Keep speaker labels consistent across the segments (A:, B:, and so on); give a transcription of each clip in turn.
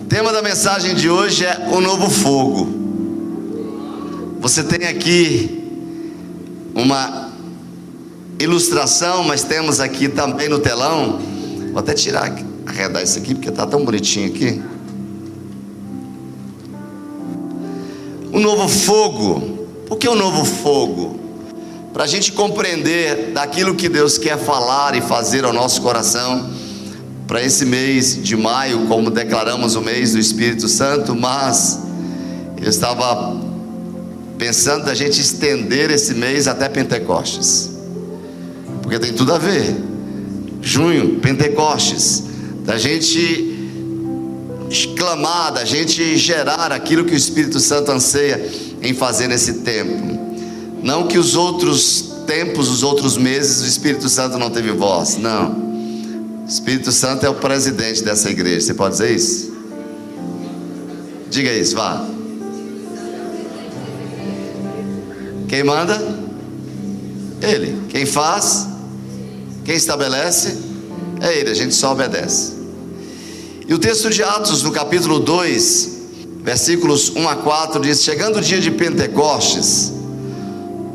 A: tema da mensagem de hoje é o novo fogo. Você tem aqui uma ilustração, mas temos aqui também no telão. Vou até arredar isso aqui, porque está tão bonitinho aqui. O novo fogo. Por que o novo fogo? Para a gente compreender daquilo que Deus quer falar e fazer ao nosso coração para esse mês de maio, como declaramos o mês do Espírito Santo. Mas eu estava pensando da gente estender esse mês até Pentecostes, porque tem tudo a ver. Junho, Pentecostes, da gente exclamar, da gente gerar aquilo que o Espírito Santo anseia em fazer nesse tempo. Não que os outros tempos, os outros meses, o Espírito Santo não teve voz, não. O Espírito Santo é o presidente dessa igreja. Você pode dizer isso? Diga isso, vá. Quem manda? Ele. Quem faz? Quem estabelece? É Ele. A gente só obedece. E o texto de Atos, no capítulo 2, versículos 1 a 4, diz: chegando o dia de Pentecostes,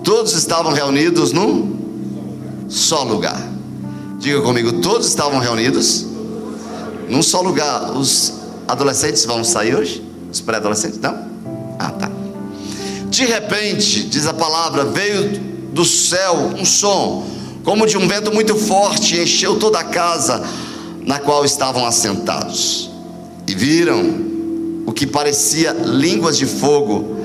A: todos estavam reunidos num só lugar. Diga comigo, todos estavam reunidos num só lugar. Os adolescentes vão sair hoje? Os pré-adolescentes? Não? Ah, tá. De repente, diz a palavra, veio do céu um som, como de um vento muito forte, e encheu toda a casa na qual estavam assentados. E viram o que parecia línguas de fogo,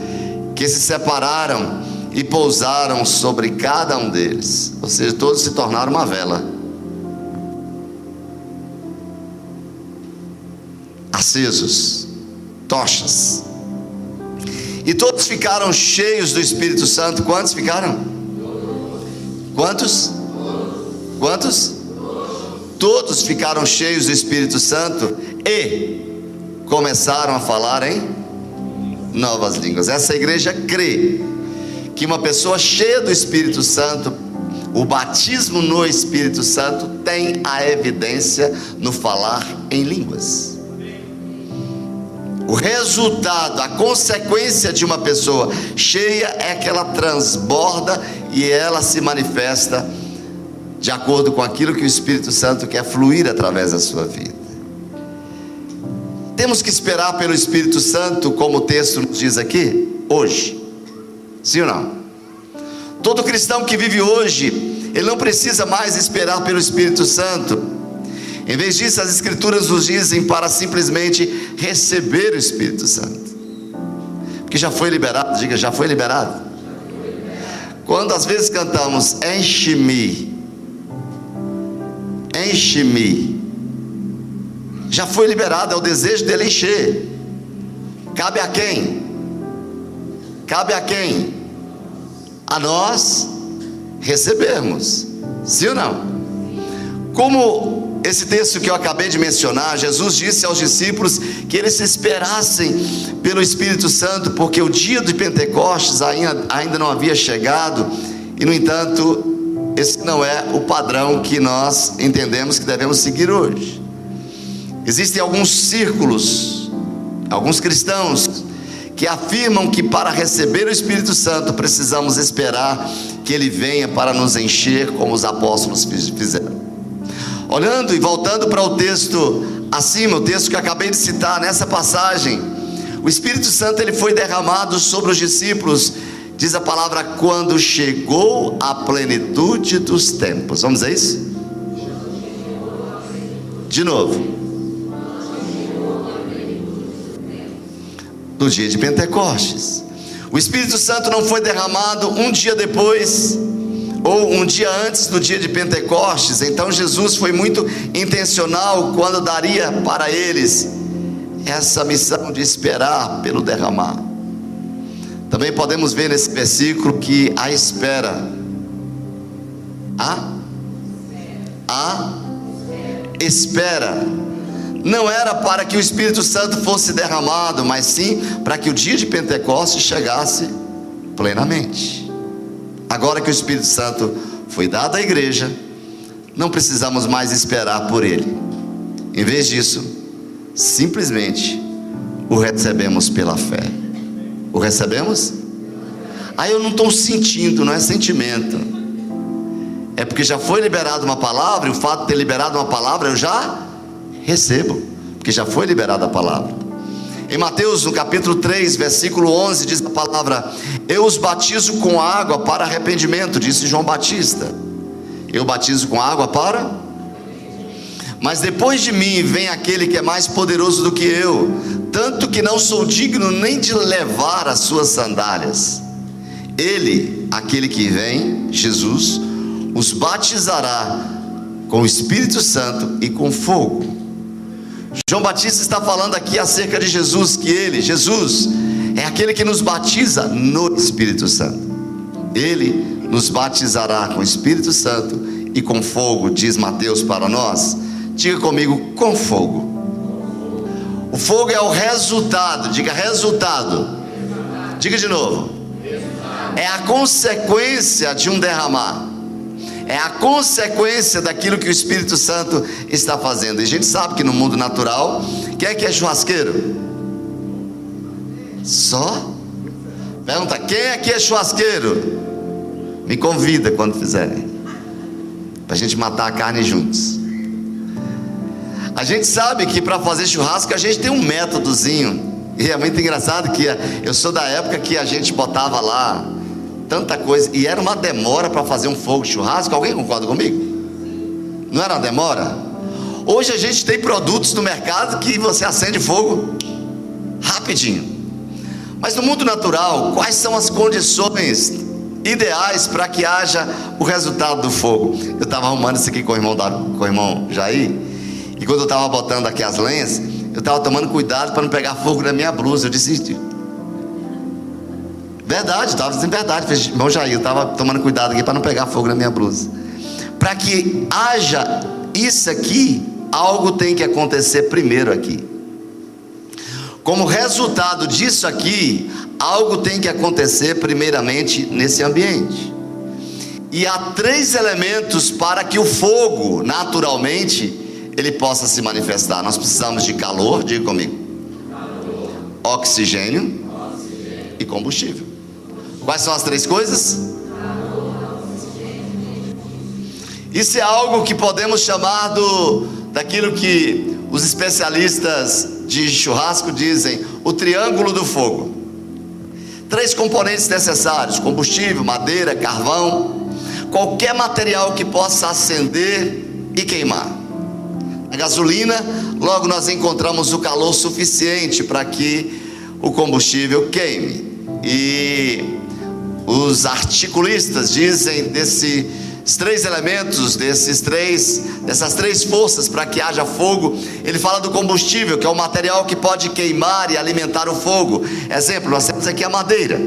A: que se separaram e pousaram sobre cada um deles. Ou seja, todos se tornaram uma vela, acesos, tochas. E todos ficaram cheios do Espírito Santo. Quantos ficaram? Quantos? Quantos? Todos ficaram cheios do Espírito Santo e começaram a falar em novas línguas. Essa igreja crê que uma pessoa cheia do Espírito Santo, o batismo no Espírito Santo, tem a evidência no falar em línguas. O resultado, a consequência de uma pessoa cheia é que ela transborda e ela se manifesta de acordo com aquilo que o Espírito Santo quer fluir através da sua vida. Temos que esperar pelo Espírito Santo, como o texto nos diz aqui, hoje. Sim ou não? Todo cristão que vive hoje, ele não precisa mais esperar pelo Espírito Santo. Em vez disso, as Escrituras nos dizem para simplesmente receber o Espírito Santo, porque já foi liberado. Diga, já foi liberado. Quando às vezes cantamos, enche-me, enche-me, já foi liberado, é o desejo dele encher. Cabe a quem? Cabe a quem? A nós recebermos. Sim ou não? Como esse texto que eu acabei de mencionar, Jesus disse aos discípulos que eles se esperassem pelo Espírito Santo, porque o dia de Pentecostes ainda não havia chegado. E no entanto, esse não é o padrão que nós entendemos que devemos seguir hoje. Existem alguns círculos, alguns cristãos que afirmam que para receber o Espírito Santo precisamos esperar que Ele venha para nos encher, como os apóstolos fizeram. Olhando e voltando para o texto acima, o texto que eu acabei de citar, nessa passagem, o Espírito Santo ele foi derramado sobre os discípulos, diz a palavra, quando chegou a plenitude dos tempos. Vamos dizer isso? De novo. No dia de Pentecostes. O Espírito Santo não foi derramado um dia depois, ou um dia antes do dia de Pentecostes. Então Jesus foi muito intencional quando daria para eles essa missão de esperar pelo derramar. Também podemos ver nesse versículo que a espera, a espera não era para que o Espírito Santo fosse derramado, mas sim para que o dia de Pentecostes chegasse plenamente. Agora que o Espírito Santo foi dado à igreja, não precisamos mais esperar por ele. Em vez disso, simplesmente o recebemos pela fé. O recebemos? Aí eu não estou sentindo, não é sentimento. É porque já foi liberada uma palavra, e o fato de ter liberado uma palavra eu já recebo, porque já foi liberada a palavra. Em Mateus, no capítulo 3, versículo 11, diz a palavra: eu os batizo com água para arrependimento, disse João Batista. Eu batizo com água para... Mas depois de mim vem aquele que é mais poderoso do que eu, tanto que não sou digno nem de levar as suas sandálias. Ele, aquele que vem, Jesus, os batizará com o Espírito Santo e com fogo. João Batista está falando aqui acerca de Jesus, que ele, Jesus, é aquele que nos batiza no Espírito Santo. Ele nos batizará com o Espírito Santo e com fogo, diz Mateus para nós. Diga comigo, com fogo. O fogo é o resultado, diga resultado. Diga de novo. É a consequência de um derramar. É a consequência daquilo que o Espírito Santo está fazendo. E a gente sabe que no mundo natural, quem é que é churrasqueiro? Só? Pergunta, quem é que é churrasqueiro? Me convida quando fizerem, para a gente matar a carne juntos. A gente sabe que para fazer churrasco a gente tem um métodozinho. E é muito engraçado que eu sou da época que a gente botava lá tanta coisa, e era uma demora para fazer um fogo de churrasco. Alguém concorda comigo? Não era uma demora? Hoje a gente tem produtos no mercado que você acende fogo rapidinho. Mas no mundo natural, quais são as condições ideais para que haja o resultado do fogo? Eu estava arrumando isso aqui com o irmão Jair, e quando eu estava botando aqui as lenhas, eu estava tomando cuidado para não pegar fogo na minha blusa. Eu disse, verdade, estava dizendo verdade, irmão Jair, eu estava tomando cuidado aqui para não pegar fogo na minha blusa. Para que haja isso aqui, algo tem que acontecer primeiro aqui. Como resultado disso aqui, algo tem que acontecer primeiramente nesse ambiente. E há 3 elementos para que o fogo, naturalmente, ele possa se manifestar. Nós precisamos de calor, diga comigo. Oxigênio e combustível. Quais são as 3 coisas? Isso é algo que podemos chamar daquilo que os especialistas de churrasco dizem, o triângulo do fogo. 3 componentes necessários: combustível, madeira, carvão, qualquer material que possa acender e queimar. A gasolina, logo nós encontramos o calor suficiente para que o combustível queime. E os articulistas dizem desses 3 elementos, dessas 3 forças para que haja fogo. Ele fala do combustível, que é o material que pode queimar e alimentar o fogo. Exemplo, nós temos aqui a madeira,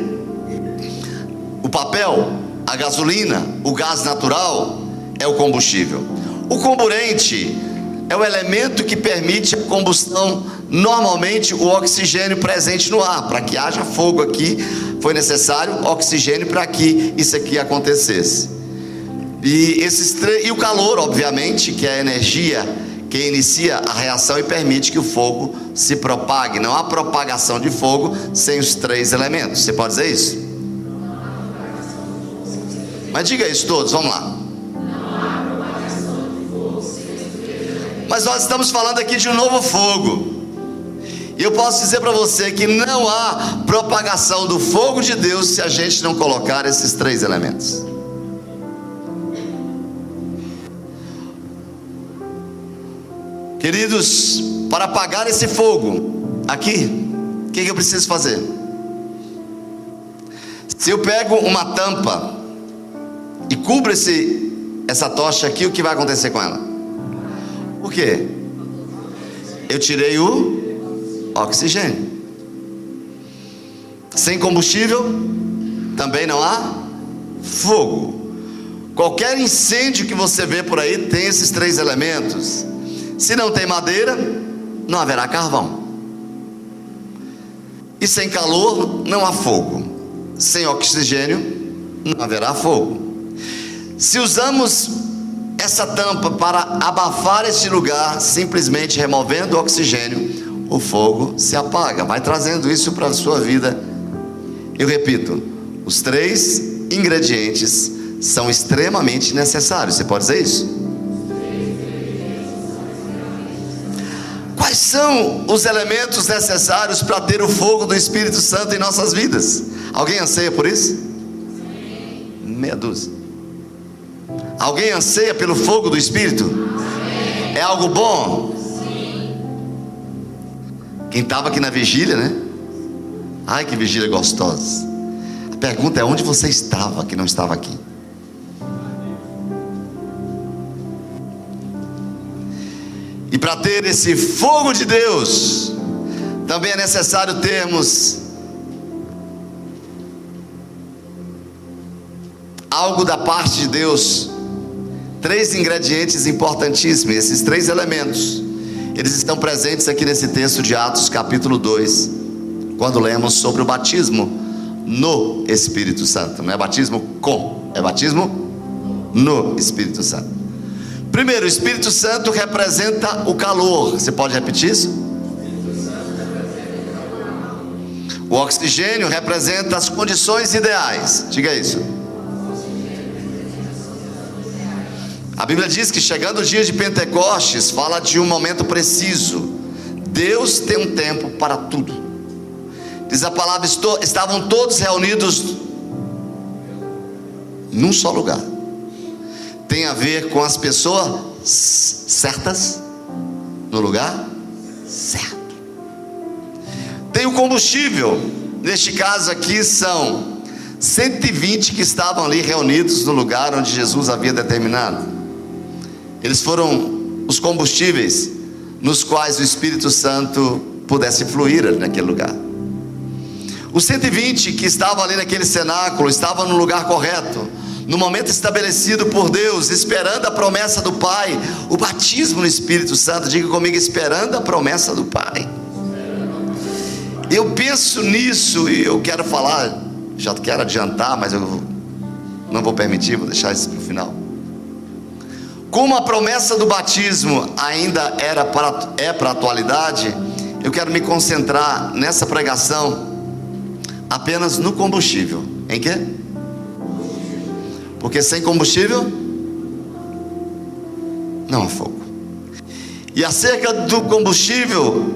A: o papel, a gasolina, o gás natural é o combustível. O comburente é o elemento que permite a combustão, normalmente o oxigênio presente no ar. Para que haja fogo aqui, foi necessário oxigênio para que isso aqui acontecesse. E o calor, obviamente, que é a energia que inicia a reação e permite que o fogo se propague. Não há propagação de fogo sem os 3 elementos. Você pode dizer isso? Mas diga isso todos, vamos lá. Mas nós estamos falando aqui de um novo fogo. E eu posso dizer para você que não há propagação do fogo de Deus se a gente não colocar esses 3 elementos. Queridos, para apagar esse fogo aqui, o que eu preciso fazer? Se eu pego uma tampa e cubro essa tocha aqui, o que vai acontecer com ela? O quê? Eu tirei o oxigênio. Sem combustível, também não há fogo. Qualquer incêndio que você vê por aí tem esses 3 elementos. Se não tem madeira, não haverá carvão. E sem calor, não há fogo. Sem oxigênio, não haverá fogo. Se usamos essa tampa para abafar esse lugar, simplesmente removendo o oxigênio, o fogo se apaga. Vai trazendo isso para a sua vida. Eu repito, os 3 ingredientes são extremamente necessários. Você pode dizer isso? Quais são os elementos necessários para ter o fogo do Espírito Santo em nossas vidas? Alguém anseia por isso? Meia dúzia. Alguém anseia pelo fogo do Espírito? É algo bom? Quem estava aqui na vigília, né? Ai, que vigília gostosa. A pergunta é: onde você estava que não estava aqui? E para ter esse fogo de Deus, também é necessário termos algo da parte de Deus. 3 ingredientes importantíssimos. Esses 3 elementos, eles estão presentes aqui nesse texto de Atos capítulo 2, quando lemos sobre o batismo no Espírito Santo. Não é batismo com, é batismo no Espírito Santo. Primeiro, o Espírito Santo representa o calor. Você pode repetir isso? O oxigênio representa as condições ideais. Diga isso. A Bíblia diz que chegando o dia de Pentecostes, fala de um momento preciso. Deus tem um tempo para tudo. Diz a palavra: estavam todos reunidos num só lugar. Tem a ver com as pessoas certas, no lugar certo. Tem o combustível. Neste caso aqui são 120 que estavam ali reunidos no lugar onde Jesus havia determinado. Eles foram os combustíveis nos quais o Espírito Santo pudesse fluir naquele lugar. Os 120 que estavam ali naquele cenáculo estavam no lugar correto, no momento estabelecido por Deus, esperando a promessa do Pai, o batismo no Espírito Santo. Diga comigo: esperando a promessa do Pai. Eu penso nisso e eu quero falar, já quero adiantar, mas eu não vou permitir, vou deixar isso para o final. Como a promessa do batismo ainda é para a atualidade, eu quero me concentrar nessa pregação apenas no combustível. Em quê? Porque sem combustível não há fogo. E acerca do combustível,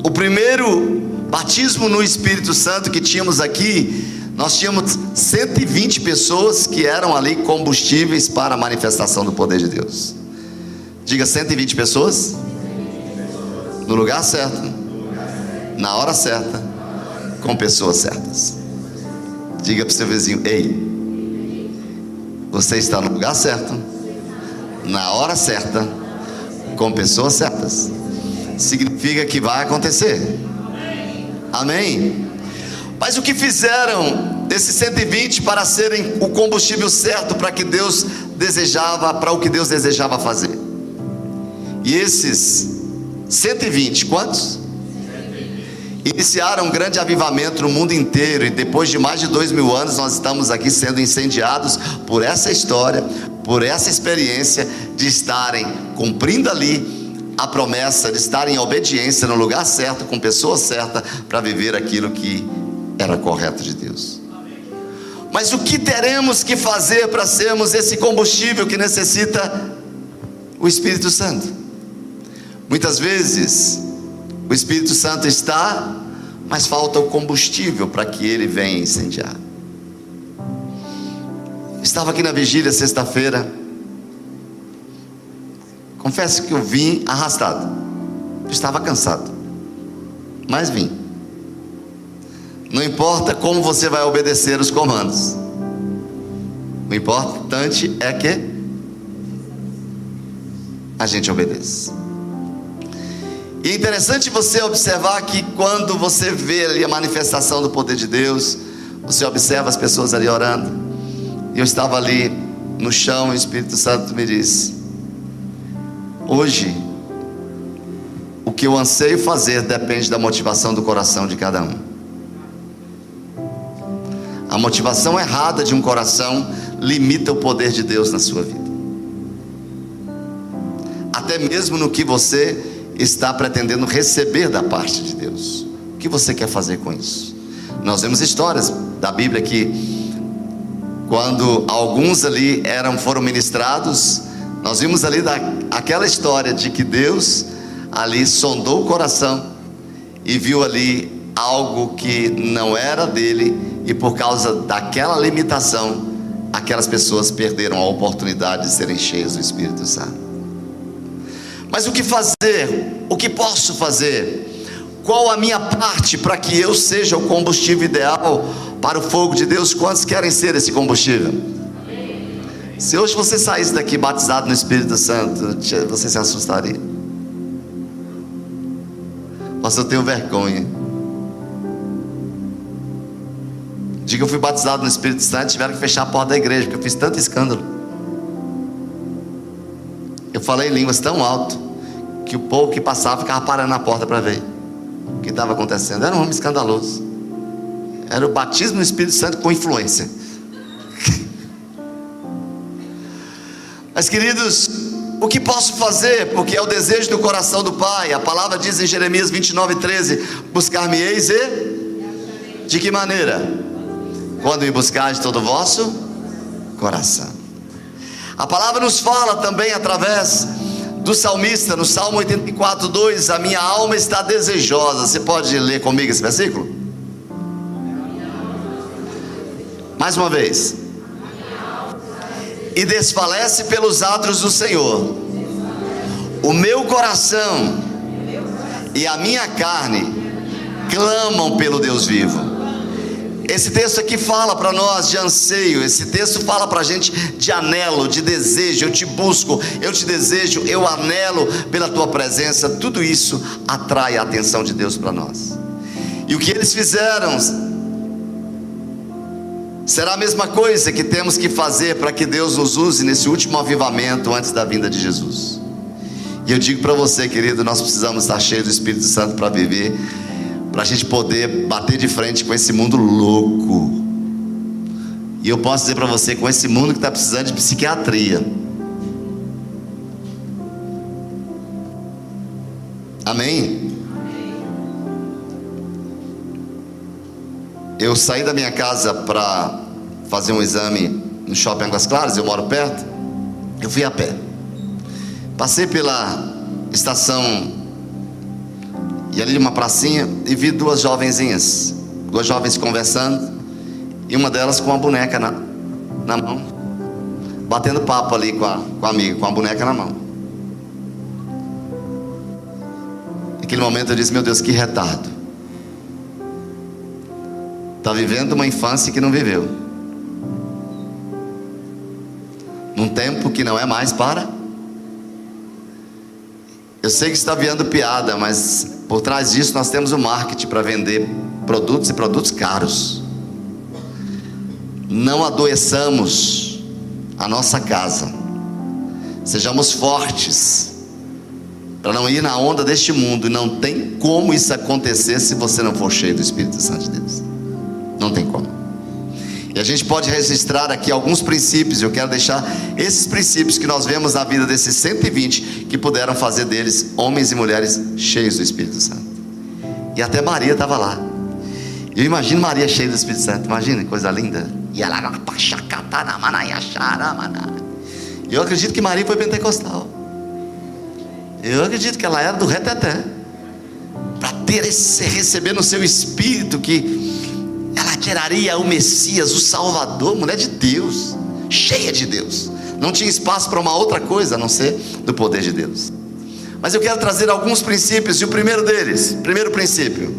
A: o primeiro batismo no Espírito Santo que tínhamos aqui, nós tínhamos 120 pessoas que eram ali combustíveis para a manifestação do poder de Deus. Diga: 120 pessoas no lugar certo, na hora certa, com pessoas certas. Diga para o seu vizinho: ei, você está no lugar certo, na hora certa, com pessoas certas. Significa que vai acontecer. Amém? Mas o que fizeram esses 120 para serem o combustível certo para que Deus desejava, para o que Deus desejava fazer? E esses 120, quantos? Iniciaram um grande avivamento no mundo inteiro. E depois de mais de 2000 anos, nós estamos aqui sendo incendiados por essa história, por essa experiência de estarem cumprindo ali a promessa, de estarem em obediência no lugar certo, com pessoa certa, para viver aquilo que era correto de Deus. Mas o que teremos que fazer para sermos esse combustível que necessita o Espírito Santo? Muitas vezes o Espírito Santo está, mas falta o combustível para que ele venha incendiar. Estava aqui na vigília sexta-feira. Confesso que eu vim arrastado. Eu estava cansado, mas vim. Não importa como você vai obedecer os comandos, o importante é que a gente obedeça. E é interessante você observar que quando você vê ali a manifestação do poder de Deus, você observa as pessoas ali orando. E eu estava ali no chão, e o Espírito Santo me disse: hoje, o que eu anseio fazer depende da motivação do coração de cada um. A motivação errada de um coração limita o poder de Deus na sua vida, até mesmo no que você está pretendendo receber da parte de Deus. O que você quer fazer com isso? Nós vemos histórias da Bíblia que, quando alguns ali foram ministrados, nós vimos ali aquela história de que Deus ali sondou o coração e viu ali algo que não era dele, e por causa daquela limitação, aquelas pessoas perderam a oportunidade de serem cheias do Espírito Santo. Mas o que fazer? O que posso fazer? Qual a minha parte para que eu seja o combustível ideal para o fogo de Deus? Quantos querem ser esse combustível? Se hoje você saísse daqui batizado no Espírito Santo, você se assustaria. Mas eu tenho vergonha. Diga, eu fui batizado no Espírito Santo, tiveram que fechar a porta da igreja, porque eu fiz tanto escândalo. Eu falei em línguas tão alto que o povo que passava ficava parando na porta para ver o que estava acontecendo. Era um homem escandaloso. Era o batismo no Espírito Santo com influência. Mas, queridos, o que posso fazer? Porque é o desejo do coração do Pai. A palavra diz em Jeremias 29:13: buscar-me-eis e... de que maneira? Quando me buscares de todo o vosso coração. A palavra nos fala também através do salmista, no Salmo 84:2: a minha alma está desejosa. Você pode ler comigo esse versículo? Mais uma vez. E desfalece pelos atos do Senhor o meu coração e a minha carne clamam pelo Deus vivo. Esse texto aqui fala para nós de anseio. Esse texto fala para a gente de anelo, de desejo. Eu te busco, eu te desejo, eu anelo pela tua presença. Tudo isso atrai a atenção de Deus para nós. E o que eles fizeram será a mesma coisa que temos que fazer para que Deus nos use nesse último avivamento antes da vinda de Jesus. E eu digo para você, querido, nós precisamos estar cheios do Espírito Santo para viver, para a gente poder bater de frente com esse mundo louco. E eu posso dizer para você, com esse mundo que está precisando de psiquiatria. Amém? Eu saí da minha casa para fazer um exame no shopping Águas Claras, eu moro perto. Eu fui a pé. Passei pela estação e ali uma pracinha, e vi duas jovens conversando, e uma delas com uma boneca na mão, batendo papo ali com a amiga, com a boneca na mão. Naquele momento eu disse: meu Deus, que retardo. Está vivendo uma infância que não viveu, num tempo que não é mais para... Eu sei que está vendo piada, mas por trás disso nós temos o marketing para vender produtos, e produtos caros. Não adoeçamos a nossa casa. Sejamos fortes para não ir na onda deste mundo. E não tem como isso acontecer se você não for cheio do Espírito Santo de Deus. Não tem como. E a gente pode registrar aqui alguns princípios. Eu quero deixar esses princípios que nós vemos na vida desses 120 que puderam fazer deles homens e mulheres cheios do Espírito Santo. E até Maria estava lá. Eu imagino Maria cheia do Espírito Santo. Imagina, coisa linda. E eu acredito que Maria foi pentecostal. Eu acredito que ela era do reteté, para receber no seu espírito que ela geraria o Messias, o Salvador, mulher de Deus, cheia de Deus. Não tinha espaço para uma outra coisa a não ser do poder de Deus. Mas eu quero trazer alguns princípios. E o primeiro deles, primeiro princípio: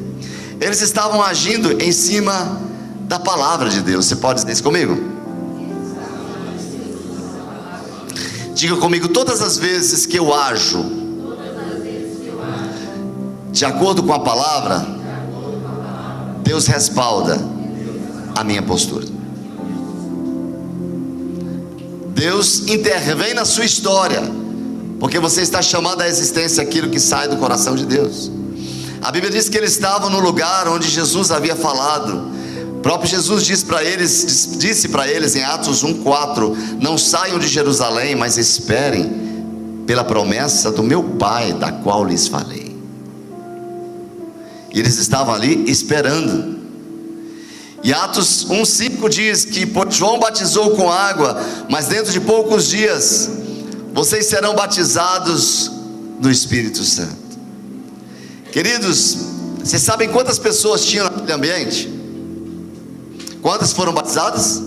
A: eles estavam agindo em cima da palavra de Deus. Você pode dizer isso comigo? Diga comigo: todas as vezes que eu ajo de acordo com a palavra, Deus respalda a minha postura. Deus intervém na sua história, porque você está chamando à existência aquilo que sai do coração de Deus. A Bíblia diz que eles estavam no lugar onde Jesus havia falado. O próprio Jesus disse para eles em Atos 1:4: não saiam de Jerusalém, mas esperem pela promessa do meu Pai, da qual lhes falei. E eles estavam ali esperando. E Atos 1:5 diz que João batizou com água, mas dentro de poucos dias vocês serão batizados do Espírito Santo. Queridos, vocês sabem quantas pessoas tinham naquele ambiente? Quantas foram batizadas?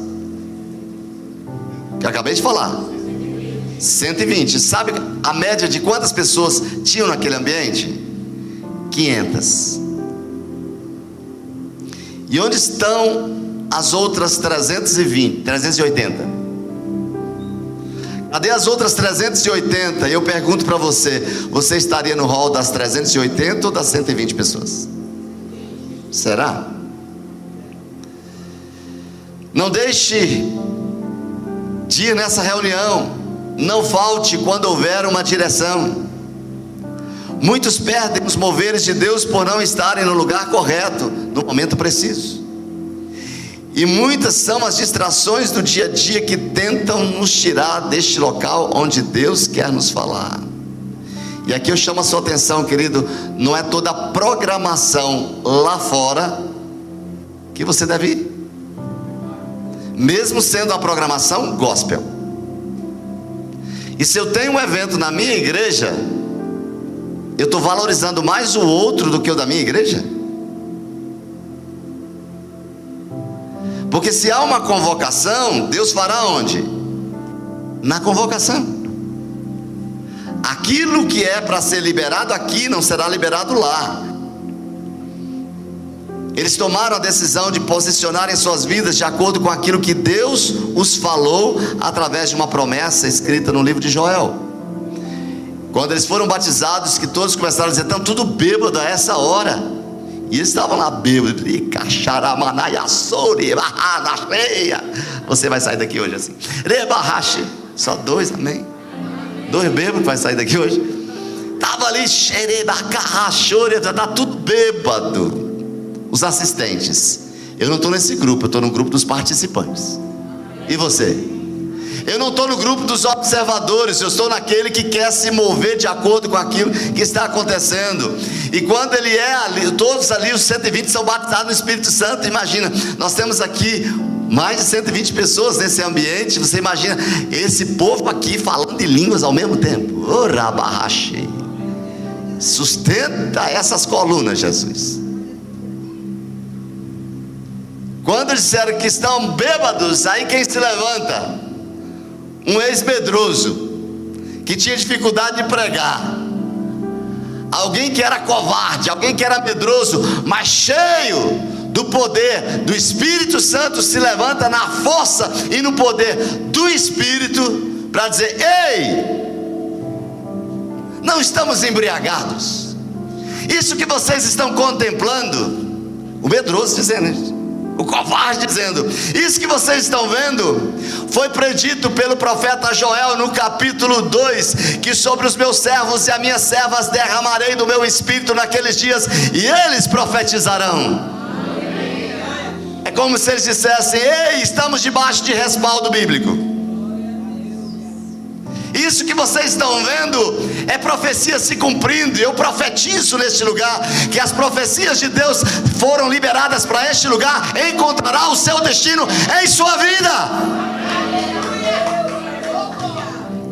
A: Que eu acabei de falar. 120. Sabe a média de quantas pessoas tinham naquele ambiente? 500. E onde estão as outras 380? Cadê as outras 380? E eu pergunto para você: você estaria no hall das 380 ou das 120 pessoas? Será? Não deixe de ir nessa reunião. Não falte quando houver uma direção. Muitos perdem os moveres de Deus por não estarem no lugar correto, no momento preciso. E muitas são as distrações do dia a dia que tentam nos tirar deste local onde Deus quer nos falar. E aqui eu chamo a sua atenção, querido: não é toda a programação lá fora que você deve ir, mesmo sendo uma programação gospel. E se eu tenho um evento na minha igreja, eu estou valorizando mais o outro do que o da minha igreja? Porque se há uma convocação, Deus fará onde? Na convocação. Aquilo que é para ser liberado aqui não será liberado lá. Eles tomaram a decisão de posicionarem suas vidas de acordo com aquilo que Deus os falou através de uma promessa escrita no livro de Joel. Quando eles foram batizados, que todos começaram a dizer: estão tudo bêbado a essa hora. E eles estavam lá bêbados. Você vai sair daqui hoje assim. Só 2, amém? 2 bêbados vai sair daqui hoje. Estava ali, está tudo bêbado. Os assistentes. Eu não estou nesse grupo, eu estou no grupo dos participantes. E você? Eu não estou no grupo dos observadores, eu estou naquele que quer se mover de acordo com aquilo que está acontecendo. E quando ele é ali, todos ali, os 120 são batizados no Espírito Santo. Imagina, nós temos aqui mais de 120 pessoas nesse ambiente. Você imagina esse povo aqui falando em línguas ao mesmo tempo. Sustenta essas colunas, Jesus. Quando disseram que estão bêbados, aí quem se levanta? Um ex-medroso, que tinha dificuldade de pregar, alguém que era covarde, alguém que era medroso, mas cheio do poder do Espírito Santo, se levanta na força e no poder do Espírito para dizer: ei, não estamos embriagados. Isso que vocês estão contemplando, o medroso dizendo isso, o covarde dizendo: isso que vocês estão vendo foi predito pelo profeta Joel no capítulo 2, que sobre os meus servos e as minhas servas derramarei do meu espírito naqueles dias, e eles profetizarão. É como se eles dissessem: ei, estamos debaixo de respaldo bíblico. Isso que vocês estão vendo é profecia se cumprindo. Eu profetizo neste lugar que as profecias de Deus foram liberadas para este lugar. Encontrará o seu destino em sua vida.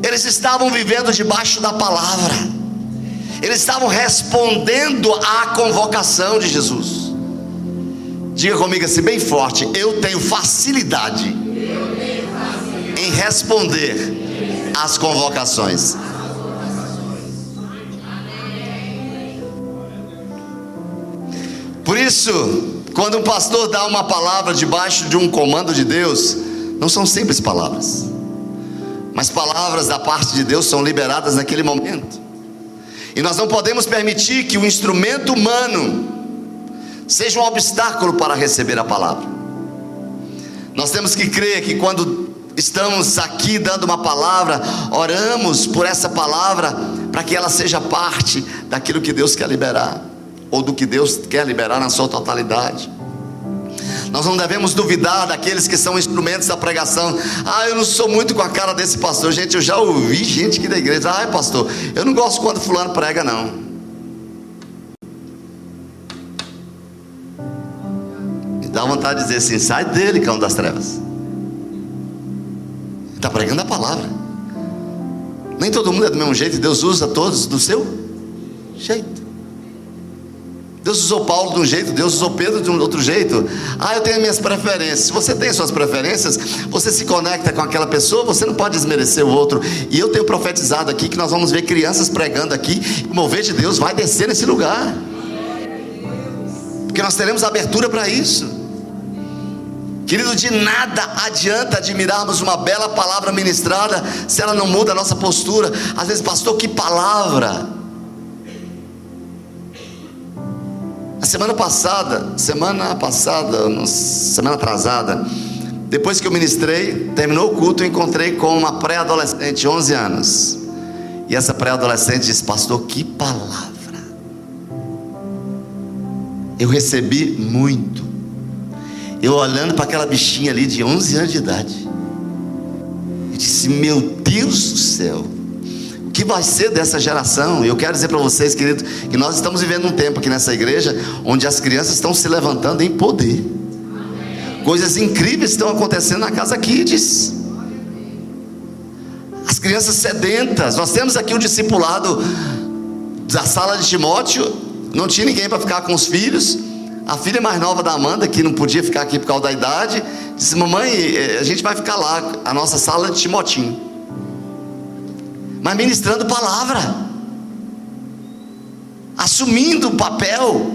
A: Eles estavam vivendo debaixo da palavra. Eles estavam respondendo à convocação de Jesus. Diga comigo assim bem forte: eu tenho facilidade em responder as convocações. Por isso, quando um pastor dá uma palavra debaixo de um comando de Deus, não são simples palavras, mas palavras da parte de Deus são liberadas naquele momento. E nós não podemos permitir que o instrumento humano seja um obstáculo para receber a palavra. Nós temos que crer que quando estamos aqui dando uma palavra, oramos por essa palavra para que ela seja parte daquilo que Deus quer liberar, ou do que Deus quer liberar na sua totalidade. Nós não devemos duvidar daqueles que são instrumentos da pregação. Eu não sou muito com a cara desse pastor. Gente, eu já ouvi gente aqui da igreja: pastor, eu não gosto quando fulano prega não. Me dá vontade de dizer assim: sai dele, cão das trevas. Ele está pregando a palavra. Nem todo mundo é do mesmo jeito, e Deus usa todos do seu jeito. Deus usou Paulo de um jeito, Deus usou Pedro de um outro jeito. Eu tenho minhas preferências. Se você tem suas preferências, você se conecta com aquela pessoa, você não pode desmerecer o outro. E eu tenho profetizado aqui que nós vamos ver crianças pregando aqui, e o mover de Deus vai descer nesse lugar, porque nós teremos abertura para isso. Querido, de nada adianta admirarmos uma bela palavra ministrada se ela não muda a nossa postura. Às vezes: pastor, que palavra! Semana atrasada, depois que eu ministrei, terminou o culto, eu encontrei com uma pré-adolescente de 11 anos. E essa pré-adolescente disse: pastor, que palavra! Eu recebi muito. Eu olhando para aquela bichinha ali de 11 anos de idade, eu disse: meu Deus do céu, o que vai ser dessa geração? E eu quero dizer para vocês, querido, que nós estamos vivendo um tempo aqui nessa igreja onde as crianças estão se levantando em poder. Coisas incríveis estão acontecendo na Casa Kids. As crianças sedentas. Nós temos aqui o discipulado da sala de Timóteo. Não tinha ninguém para ficar com os filhos. A filha mais nova da Amanda, que não podia ficar aqui por causa da idade, disse: mamãe, a gente vai ficar lá, a nossa sala de Timotinho, mas ministrando palavra, assumindo o papel,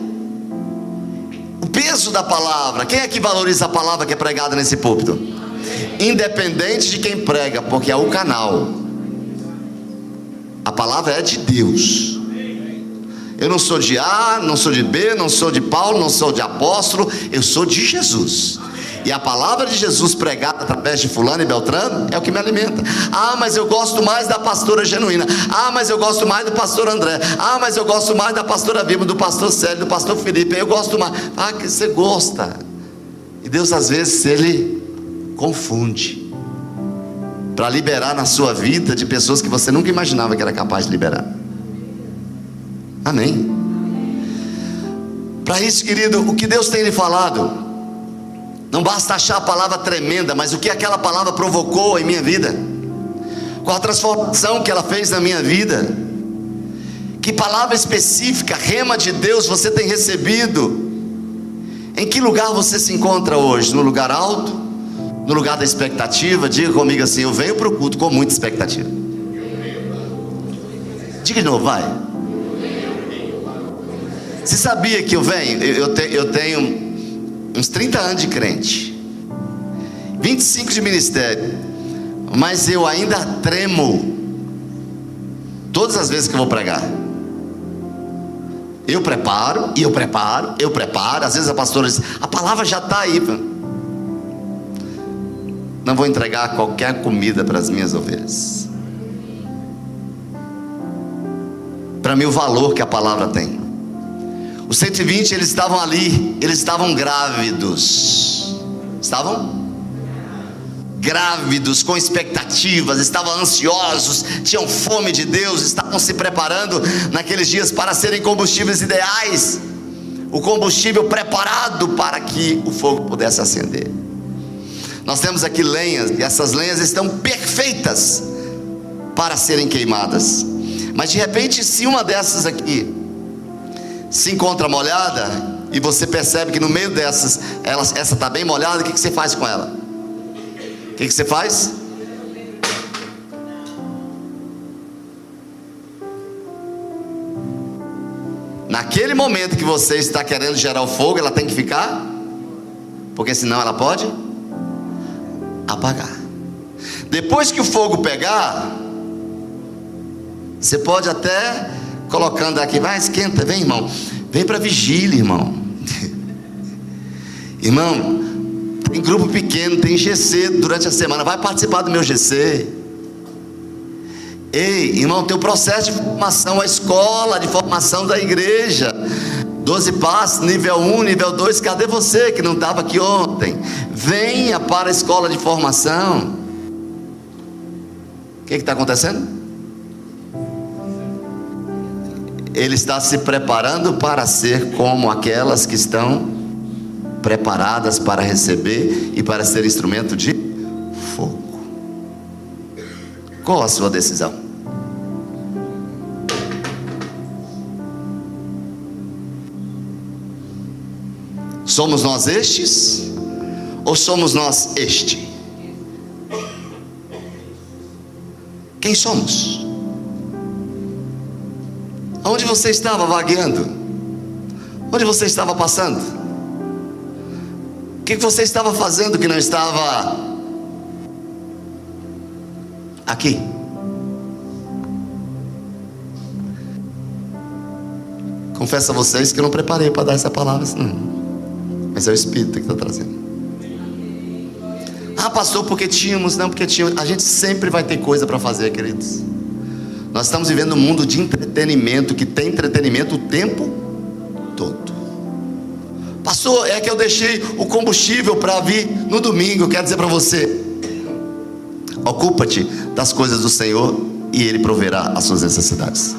A: o peso da palavra. Quem é que valoriza a palavra que é pregada nesse púlpito? Independente de quem prega, porque é o canal. A palavra é de Deus. Eu não sou de A, não sou de B, não sou de Paulo, não sou de apóstolo, eu sou de Jesus. E a palavra de Jesus pregada através de fulano e beltrano é o que me alimenta. Mas eu gosto mais da pastora Genuína. Mas eu gosto mais do pastor André. Mas eu gosto mais da pastora Vilma, do pastor Célio, do pastor Felipe. Eu gosto mais. Que você gosta. E Deus às vezes Ele confunde, para liberar na sua vida de pessoas que você nunca imaginava que era capaz de liberar. Amém? Para isso, querido, o que Deus tem lhe falado, não basta achar a palavra tremenda, mas o que aquela palavra provocou em minha vida, qual a transformação que ela fez na minha vida, que palavra específica, rema de Deus você tem recebido. Em que lugar você se encontra hoje? No lugar alto? No lugar da expectativa? Diga comigo assim: eu venho para o culto com muita expectativa. Diga de novo, vai. Você sabia que eu tenho uns 30 anos de crente, 25 de ministério, mas eu ainda tremo todas as vezes que eu vou pregar. Eu preparo. Às vezes a pastora diz: a palavra já está aí. Não vou entregar qualquer comida para as minhas ovelhas. Para mim, o valor que a palavra tem. Os 120, eles estavam ali, eles estavam grávidos. Estavam grávidos, com expectativas, estavam ansiosos, tinham fome de Deus, estavam se preparando naqueles dias para serem combustíveis ideais, o combustível preparado para que o fogo pudesse acender. Nós temos aqui lenhas, e essas lenhas estão perfeitas para serem queimadas. Mas de repente, se uma dessas aqui se encontra molhada, e você percebe que no meio dessas, essa está bem molhada, o que você faz com ela? O que você faz? Naquele momento que você está querendo gerar o fogo, ela tem que ficar, porque senão ela pode apagar. Depois que o fogo pegar, você pode até colocando aqui: vai, esquenta, vem, irmão, vem para vigília, irmão. Irmão, tem grupo pequeno, tem GC durante a semana, vai participar do meu GC. Ei, irmão, tem o processo de formação, a escola de formação da igreja. 12 passos, nível 1, nível 2, cadê você que não estava aqui ontem? Venha para a escola de formação. O que está acontecendo? Ele está se preparando para ser como aquelas que estão preparadas para receber e para ser instrumento de fogo. Qual a sua decisão? Somos nós estes? Ou somos nós este? Quem somos? Onde você estava vagueando? Onde você estava passando? O que você estava fazendo que não estava aqui? Confesso a vocês que eu não preparei para dar essa palavra, não. Mas é o Espírito que está trazendo. Ah, pastor, porque tínhamos? Não, porque tínhamos. A gente sempre vai ter coisa para fazer, queridos. Nós estamos vivendo um mundo de entretenimento, que tem entretenimento o tempo todo. Pastor, é que eu deixei o combustível para vir no domingo. Eu quero dizer para você: ocupa-te das coisas do Senhor e Ele proverá as suas necessidades.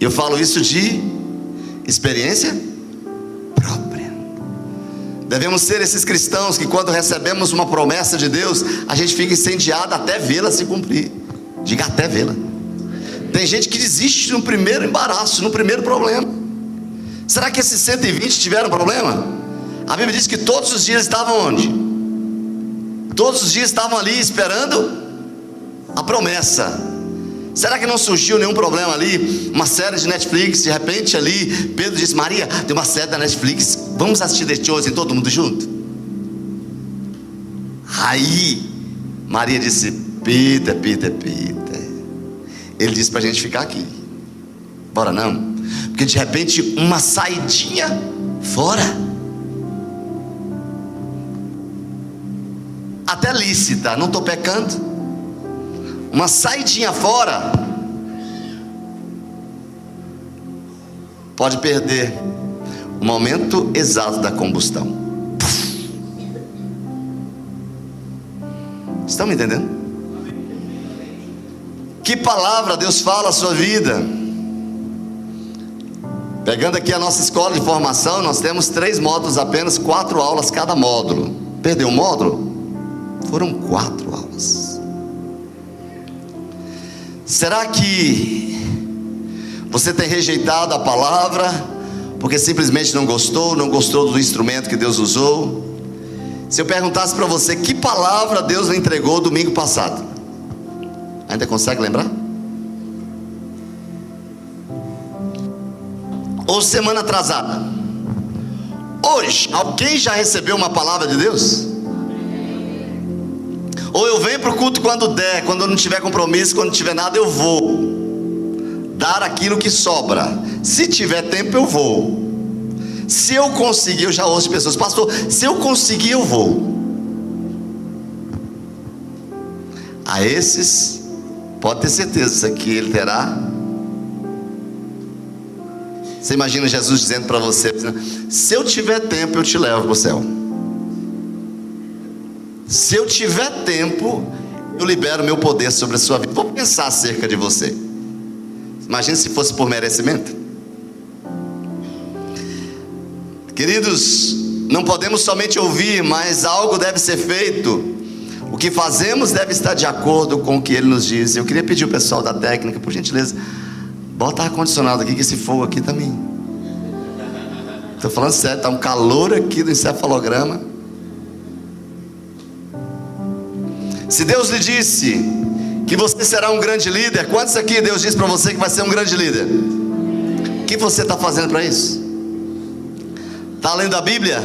A: Eu falo isso de experiência própria. Devemos ser esses cristãos que, quando recebemos uma promessa de Deus, a gente fica incendiado até vê-la se cumprir. Diga, até vê-la. Tem gente que desiste no primeiro embaraço, no primeiro problema. Será que esses 120 tiveram problema? A Bíblia diz que todos os dias estavam onde? Todos os dias estavam ali esperando a promessa. Será que não surgiu nenhum problema ali? Uma série de Netflix, de repente ali Pedro disse: Maria, tem uma série da Netflix, vamos assistir The Chosen todo mundo junto? Aí Maria disse: Peter. Ele disse para a gente ficar aqui. Bora não? Porque de repente uma saidinha fora, até lícita, não estou pecando, uma saidinha fora pode perder o momento exato da combustão. Estão me entendendo? Que palavra Deus fala à sua vida? Pegando aqui a nossa escola de formação, nós temos 3 módulos, apenas 4 aulas cada módulo. Perdeu um módulo? Foram 4 aulas. Será que você tem rejeitado a palavra porque simplesmente não gostou do instrumento que Deus usou? Se eu perguntasse para você, que palavra Deus lhe entregou domingo passado? Ainda consegue lembrar? Ou semana atrasada? Hoje, alguém já recebeu uma palavra de Deus? Ou eu venho para o culto quando der, quando eu não tiver compromisso, quando não tiver nada, eu vou dar aquilo que sobra. Se tiver tempo, eu vou. Se eu conseguir, eu já ouço pessoas: pastor, se eu conseguir, eu vou. A esses, pode ter certeza que Ele terá. Você imagina Jesus dizendo para você: se eu tiver tempo, eu te levo para o céu. Se eu tiver tempo, eu libero meu poder sobre a sua vida. Vou pensar acerca de você. Imagina se fosse por merecimento. Queridos, não podemos somente ouvir, mas algo deve ser feito. O que fazemos deve estar de acordo com o que Ele nos diz. Eu queria pedir ao pessoal da técnica, por gentileza, bota ar-condicionado aqui, que esse fogo aqui também. Estou falando sério, está um calor aqui do encefalograma. Se Deus lhe disse que você será um grande líder, quantos aqui Deus disse para você que vai ser um grande líder? O que você está fazendo para isso? Está lendo a Bíblia?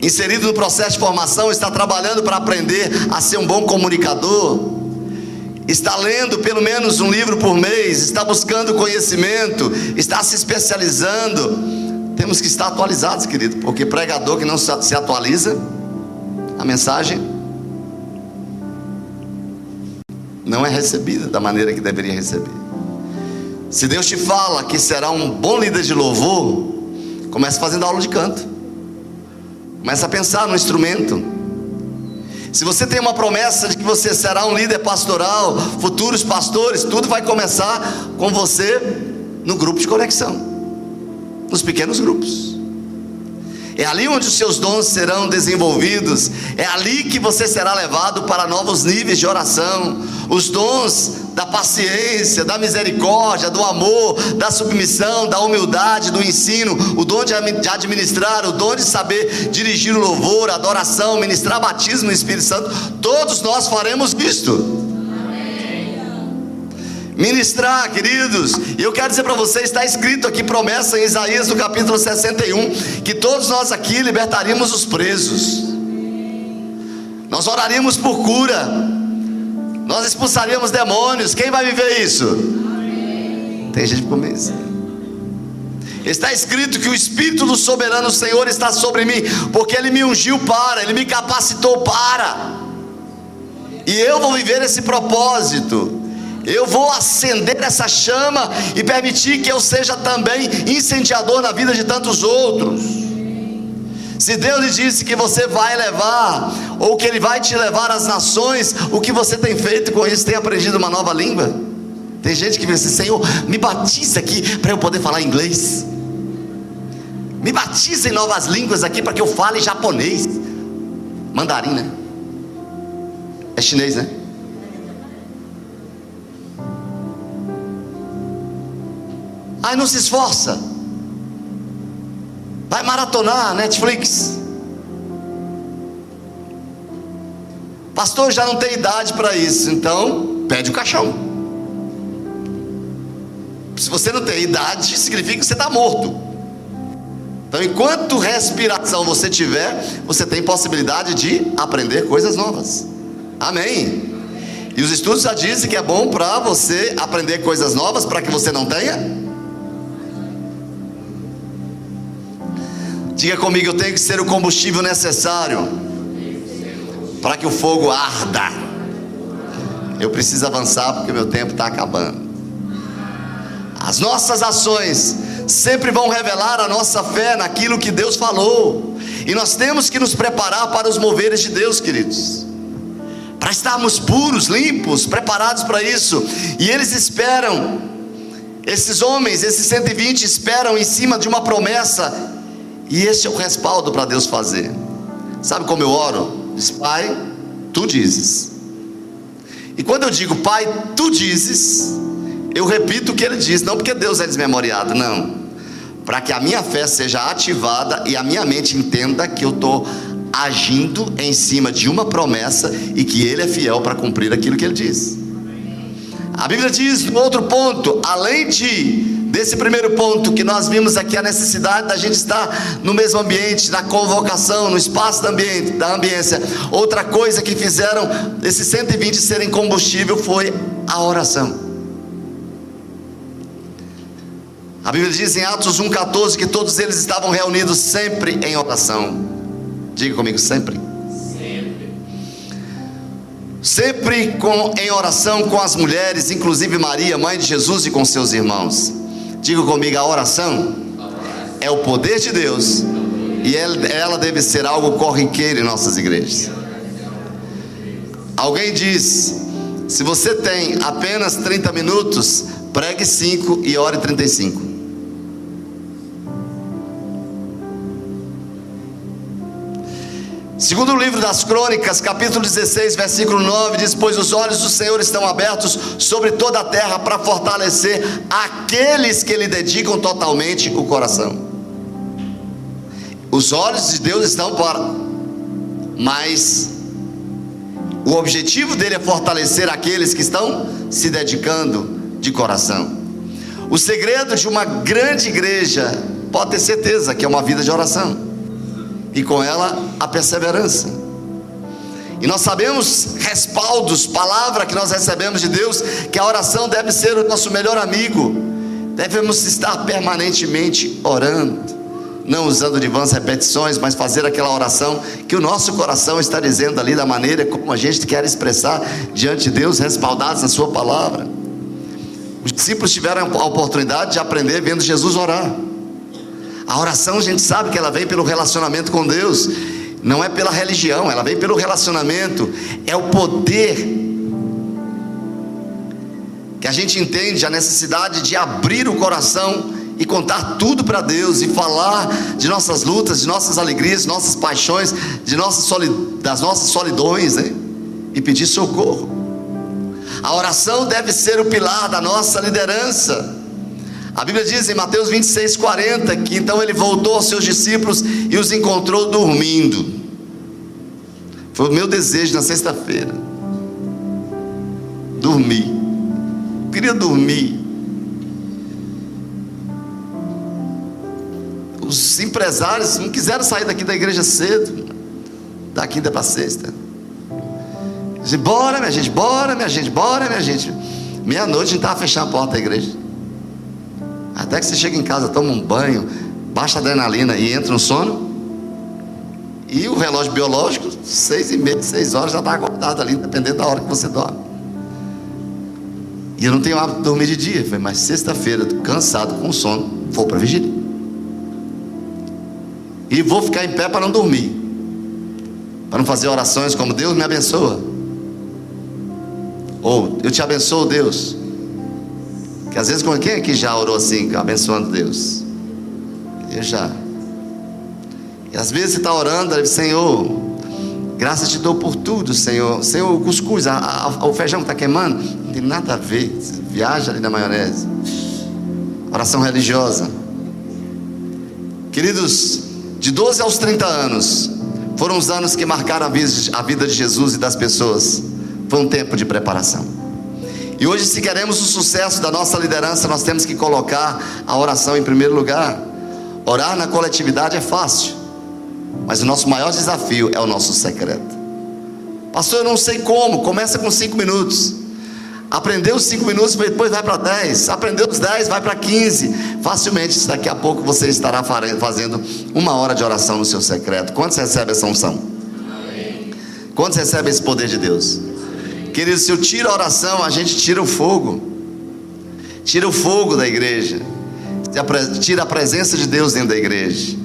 A: Inserido no processo de formação? Está trabalhando para aprender a ser um bom comunicador? Está lendo pelo menos um livro por mês? Está buscando conhecimento? Está se especializando? Temos que estar atualizados, querido, porque pregador que não se atualiza, a mensagem não é recebida da maneira que deveria receber. Se Deus te fala que será um bom líder de louvor, comece fazendo aula de canto. Comece a pensar no instrumento. Se você tem uma promessa de que você será um líder pastoral, futuros pastores, tudo vai começar com você no grupo de conexão, nos pequenos grupos. É ali onde os seus dons serão desenvolvidos. É ali que você será levado para novos níveis de oração. Os dons da paciência, da misericórdia, do amor, da submissão, da humildade, do ensino, o dom de administrar, o dom de saber dirigir o louvor, a adoração, ministrar batismo no Espírito Santo. Todos nós faremos isto. Ministrar, queridos. E eu quero dizer para vocês, está escrito aqui, promessa em Isaías no capítulo 61, que todos nós aqui libertaríamos os presos. Nós oraríamos por cura. Nós expulsaríamos demônios. Quem vai viver isso? Tem gente por mês. Está escrito que o Espírito do soberano Senhor está sobre mim, porque Ele me ungiu para, Ele me capacitou para. E eu vou viver esse propósito. Eu vou acender essa chama e permitir que eu seja também incendiador na vida de tantos outros. Se Deus lhe disse que você vai levar, ou que Ele vai te levar às nações, o que você tem feito com isso? Tem aprendido uma nova língua? Tem gente que diz assim: Senhor, me batiza aqui para eu poder falar inglês. Me batiza em novas línguas aqui para que eu fale japonês. Mandarim, né? É chinês, né? Aí não se esforça. Vai maratonar Netflix. Pastor, já não tem idade para isso. Então pede o caixão. Se você não tem idade, significa que você está morto. Então enquanto respiração você tiver, você tem possibilidade de aprender coisas novas. Amém. E os estudos já dizem que é bom para você aprender coisas novas, para que você não tenha. Diga comigo: eu tenho que ser o combustível necessário para que o fogo arda. Eu preciso avançar porque meu tempo está acabando. As nossas ações sempre vão revelar a nossa fé naquilo que Deus falou. E nós temos que nos preparar para os moveres de Deus, queridos, para estarmos puros, limpos, preparados para isso. E eles esperam, esses homens, esses 120 esperam em cima de uma promessa. E esse é o respaldo para Deus fazer. Sabe como eu oro? Diz: Pai, Tu dizes. E quando eu digo Pai, Tu dizes, eu repito o que Ele diz. Não porque Deus é desmemoriado, não. Para que a minha fé seja ativada e a minha mente entenda que eu estou agindo em cima de uma promessa e que Ele é fiel para cumprir aquilo que Ele diz. A Bíblia diz no outro ponto, além desse primeiro ponto que nós vimos aqui, a necessidade da gente estar no mesmo ambiente, na convocação, no espaço da ambiência. Outra coisa que fizeram esses 120 serem combustível foi a oração. A Bíblia diz em Atos 1,14 que todos eles estavam reunidos sempre em oração. Diga comigo: sempre. Sempre em oração com as mulheres, inclusive Maria, mãe de Jesus, e com seus irmãos. Diga comigo: a oração é o poder de Deus, e ela deve ser algo corriqueiro em nossas igrejas. Alguém diz: se você tem apenas 30 minutos, pregue 5 e ore 35. Segundo o livro das Crônicas, capítulo 16, versículo 9, diz: pois os olhos do Senhor estão abertos sobre toda a terra para fortalecer aqueles que lhe dedicam totalmente o coração. Os olhos de Deus estão para, mas o objetivo dele é fortalecer aqueles que estão se dedicando de coração. O segredo de uma grande igreja, pode ter certeza, que é uma vida de oração, e com ela a perseverança. E nós sabemos, respaldos, palavra que nós recebemos de Deus, que a oração deve ser o nosso melhor amigo. Devemos estar permanentemente orando, não usando de vãs repetições, mas fazer aquela oração que o nosso coração está dizendo ali, da maneira como a gente quer expressar diante de Deus, respaldados na sua palavra. Os discípulos tiveram a oportunidade de aprender vendo Jesus orar. A oração, a gente sabe que ela vem pelo relacionamento com Deus, não é pela religião, ela vem pelo relacionamento. É o poder que a gente entende, a necessidade de abrir o coração e contar tudo para Deus, e falar de nossas lutas, de nossas alegrias, de nossas paixões, das nossas solidões, né? E pedir socorro. A oração deve ser o pilar da nossa liderança. A Bíblia diz em Mateus 26:40 que então ele voltou aos seus discípulos e os encontrou dormindo. Foi o meu desejo na sexta-feira, dormir. Eu queria dormir. Os empresários não quiseram sair daqui da igreja cedo, da quinta para sexta. Disse, bora minha gente, bora minha gente, bora minha gente. Meia-noite a gente estava fechando a porta da igreja. Até que você chega em casa, toma um banho, baixa a adrenalina e entra no sono. E o relógio biológico, 6h30, 6 horas já está acordado ali, dependendo da hora que você dorme. E eu não tenho hábito de dormir de dia. Falei, mas sexta-feira, cansado, com sono, vou para a vigília. E vou ficar em pé para não dormir, para não fazer orações como Deus me abençoa, ou eu te abençoo, Deus. Que às vezes, quem aqui já orou assim, abençoando Deus? Eu já. E às vezes você está orando, Senhor, graças te dou por tudo, Senhor. Senhor, o cuscuz, o feijão que está queimando, não tem nada a ver, viaja ali na maionese. Oração religiosa. Queridos, de 12 aos 30 anos foram os anos que marcaram a vida de Jesus e das pessoas. Foi um tempo de preparação. E hoje, se queremos o sucesso da nossa liderança, nós temos que colocar a oração em primeiro lugar. Orar na coletividade é fácil, mas o nosso maior desafio é o nosso secreto. Pastor, eu não sei como. Começa com 5 minutos. Aprendeu os 5 minutos, depois vai para 10. Aprendeu os 10, vai para 15. Facilmente, daqui a pouco você estará fazendo 1 hora de oração no seu secreto. Quantos recebem essa unção? Amém. Quantos recebem esse poder de Deus? Amém. Queridos, se eu tiro a oração, a gente tira o fogo. Tira o fogo da igreja. Tira a presença de Deus dentro da igreja.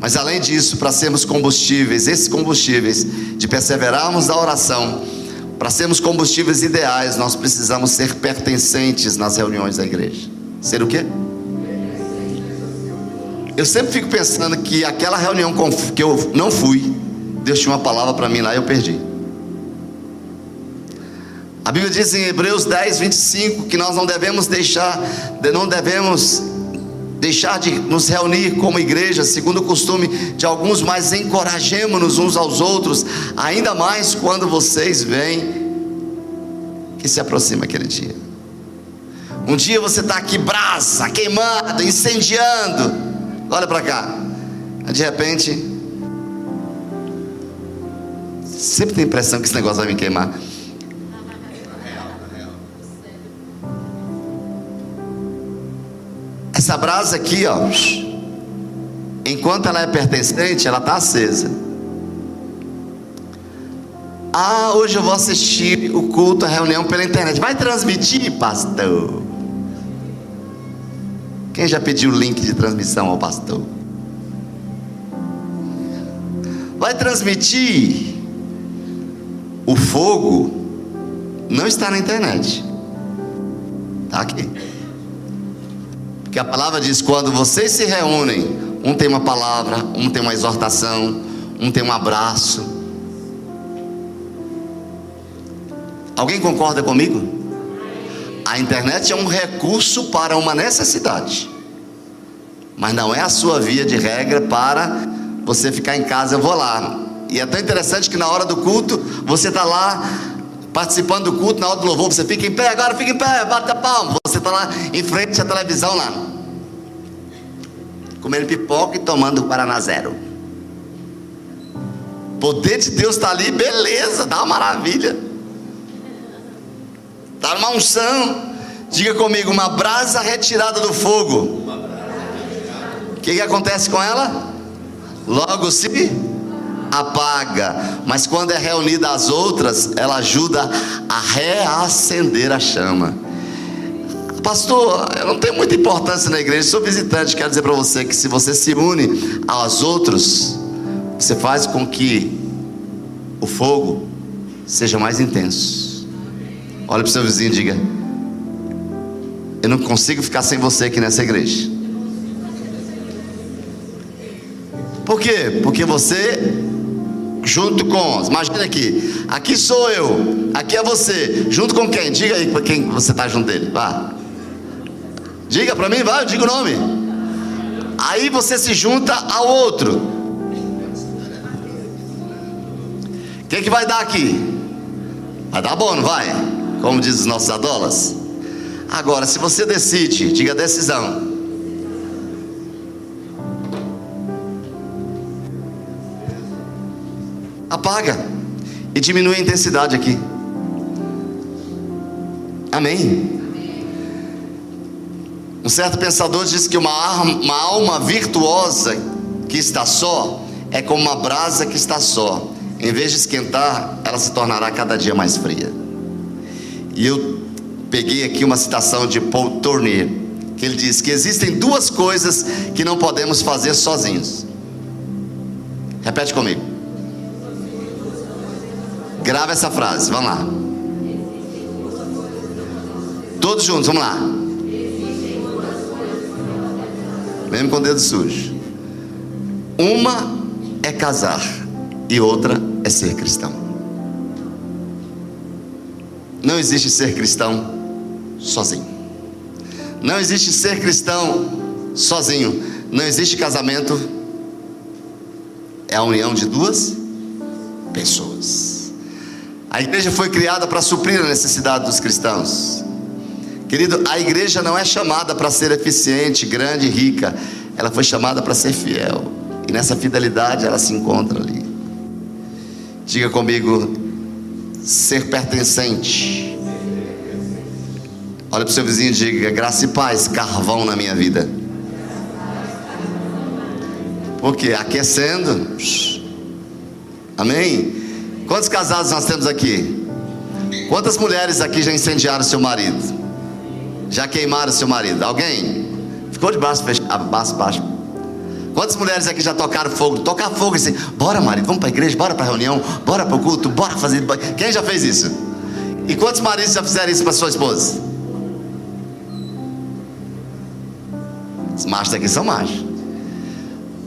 A: Mas além disso, para sermos combustíveis, esses combustíveis de perseverarmos na oração, para sermos combustíveis ideais, nós precisamos ser pertencentes nas reuniões da igreja. Ser o quê? Eu sempre fico pensando que aquela reunião que eu não fui, Deus tinha uma palavra para mim lá e eu perdi. A Bíblia diz em Hebreus 10:25 que nós não devemos deixar de nos reunir como igreja, segundo o costume de alguns, mas encorajemo-nos uns aos outros, ainda mais quando vocês veem que se aproxima aquele dia. Um dia você está aqui brasa, queimado, incendiando, olha para cá, de repente, sempre tem a impressão que esse negócio vai me queimar. Essa brasa aqui, ó, enquanto ela é pertencente, ela está acesa. Ah, hoje eu vou assistir o culto, a reunião pela internet. Vai transmitir, pastor? Quem já pediu o link de transmissão ao pastor? Vai transmitir? O fogo não está na internet, está aqui. Porque a palavra diz, quando vocês se reúnem, um tem uma palavra, um tem uma exortação, um tem um abraço. Alguém concorda comigo? A internet é um recurso para uma necessidade, mas não é a sua via de regra para você ficar em casa. Eu vou lá, e é tão interessante que na hora do culto, você está lá participando do culto, na hora do louvor, você fica em pé, agora fica em pé, bate a palma. Você está lá em frente à televisão lá, comendo pipoca e tomando Guaraná Zero. O poder de Deus está ali, beleza, dá uma maravilha, está numa unção. Diga comigo, uma brasa retirada do fogo, o que acontece com ela? Logo se apaga. Mas quando é reunida as outras, ela ajuda a reacender a chama. Pastor, eu não tenho muita importância na igreja, sou visitante. Quero dizer para você que se você se une aos outros, você faz com que o fogo seja mais intenso. Olha para o seu vizinho e diga: eu não consigo ficar sem você aqui nessa igreja. Por quê? Porque você, junto com, imagina aqui sou eu, aqui é você, junto com quem? Diga aí para quem você está junto dele, vá. Diga para mim, vai, eu digo o nome. Aí você se junta ao outro. O que vai dar aqui? Vai dar bom, não vai? Como diz os nossos adolas. Agora, se você decide, diga decisão. Apaga e diminui a intensidade aqui. Amém? Um certo pensador diz que uma alma virtuosa que está só é como uma brasa que está só. Em vez de esquentar, ela se tornará cada dia mais fria. E eu peguei aqui uma citação de Paul Tournier, que ele diz que existem duas coisas que não podemos fazer sozinhos. Repete comigo. Grava essa frase, vamos lá. Todos juntos, vamos lá. Mesmo com o dedo sujo. Uma é casar e outra é ser cristão. Não existe ser cristão sozinho. Não existe ser cristão sozinho. Não existe casamento. É a união de duas pessoas. A igreja foi criada para suprir a necessidade dos cristãos. Querido, a igreja não é chamada para ser eficiente, grande e rica. Ela foi chamada para ser fiel. E nessa fidelidade ela se encontra ali. Diga comigo: ser pertencente. Olha para o seu vizinho e diga: graça e paz, carvão na minha vida. Por quê? Aquecendo. Amém? Quantos casados nós temos aqui? Quantas mulheres aqui já incendiaram seu marido? Já queimaram seu marido? Alguém? Ficou de braço fechado, baixo. Quantas mulheres aqui já tocaram fogo? Tocar fogo assim: bora marido, vamos para a igreja, bora para a reunião, bora para o culto, bora fazer. Quem já fez isso? E quantos maridos já fizeram isso para sua esposa? Os machos aqui são machos.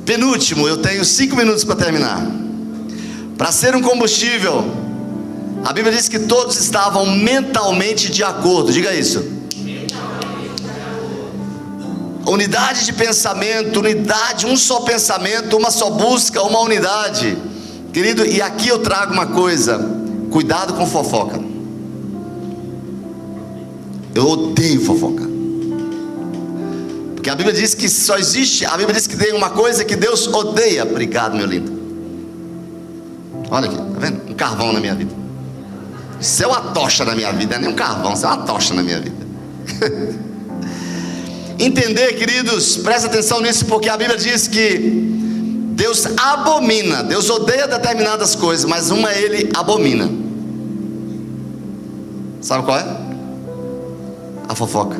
A: Penúltimo, eu tenho 5 minutos para terminar. Para ser um combustível, a Bíblia diz que todos estavam mentalmente de acordo. Diga isso. Unidade de pensamento, unidade, um só pensamento, uma só busca, uma unidade. Querido, e aqui eu trago uma coisa: cuidado com fofoca. Eu odeio fofoca. Porque a Bíblia diz que só existe, a Bíblia diz que tem uma coisa que Deus odeia. Obrigado, meu lindo. Olha aqui, tá vendo? Um carvão na minha vida. Isso é uma tocha na minha vida, não é nem um carvão, isso é uma tocha na minha vida. Entender, queridos, presta atenção nisso, porque a Bíblia diz que Deus abomina, Deus odeia determinadas coisas, mas uma Ele abomina. Sabe qual é? A fofoca.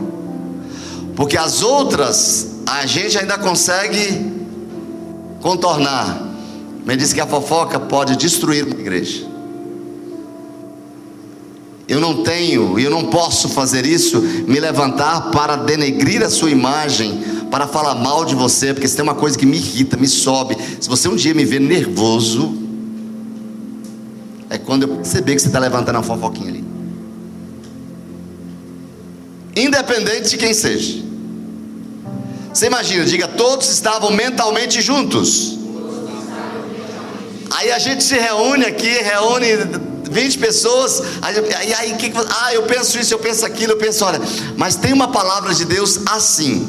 A: Porque as outras a gente ainda consegue contornar, mas diz que a fofoca pode destruir uma igreja. Eu não tenho, e eu não posso fazer isso, me levantar para denegrir a sua imagem, para falar mal de você, porque se tem uma coisa que me irrita, me sobe. Se você um dia me ver nervoso, é quando eu perceber que você está levantando uma fofoquinha ali. Independente de quem seja. Você imagina, diga: todos estavam mentalmente juntos. Aí a gente se reúne aqui, reúne 20 pessoas, eu penso isso, eu penso aquilo, eu penso, olha, mas tem uma palavra de Deus assim.